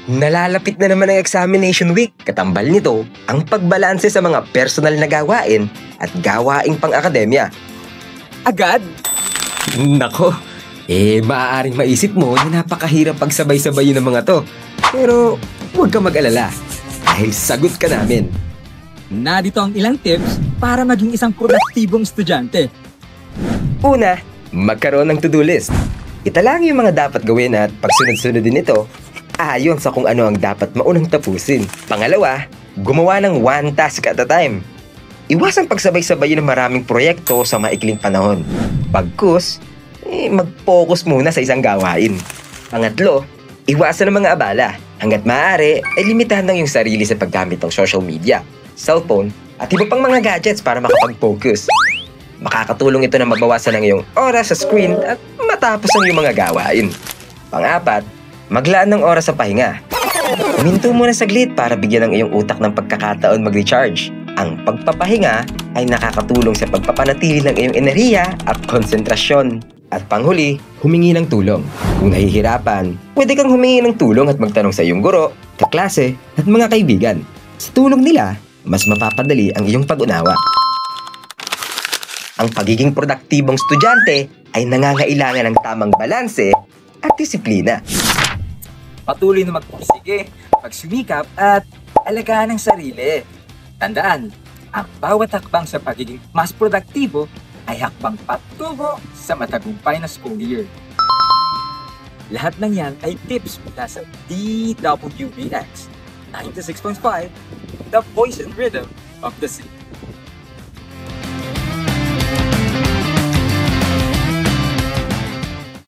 Nalalapit na naman ang examination week. Katambal nito, ang pagbalanse sa mga personal na gawain at gawaing pang-akademya. Agad? Nako, maaaring maisip mo na napakahirap pagsabay-sabayin ng mga to. Pero huwag ka mag-alala dahil sagot ka namin. Narito ang ilang tips para maging isang produktibong estudyante. Una, magkaroon ng to-do list. Italang yung mga dapat gawin at pagsunod-sunod din ito ayon sa kung ano ang dapat maunang tapusin. Pangalawa, gumawa ng one task at a time. Iwasang pagsabay-sabay ng maraming proyekto sa maikling panahon. Pagkus, mag-focus muna sa isang gawain. Pangatlo, iwasan ng mga abala. Hanggat maaari, limitahan lang yung sarili sa paggamit ng social media, cellphone, at iba pang mga gadgets para makapag-focus. Makakatulong ito na mabawasan ang iyong oras sa screen at matapos ang iyong mga gawain. Pang-apat, maglaan ng oras sa pahinga. Huminto muna saglit para bigyan ang iyong utak ng pagkakataon mag-recharge. Ang pagpapahinga ay nakakatulong sa pagpapanatili ng iyong enerhiya at konsentrasyon. At panghuli, humingi ng tulong. Kung nahihirapan, pwede kang humingi ng tulong at magtanong sa iyong guro, kaklase, at mga kaibigan. Sa tulong nila, mas mapapadali ang iyong pag-unawa. Ang pagiging produktibong estudyante ay nangangailangan ng tamang balanse at disiplina. Patuloy na magpursige, magsumikap at alagaan ang sarili. Tandaan, ang bawat hakbang sa pagiging mas produktibo ay hakbang patungo sa matagumpay na school year. Lahat ng yan ay tips mula sa DWBX 96.5, The Voice and Rhythm of the City.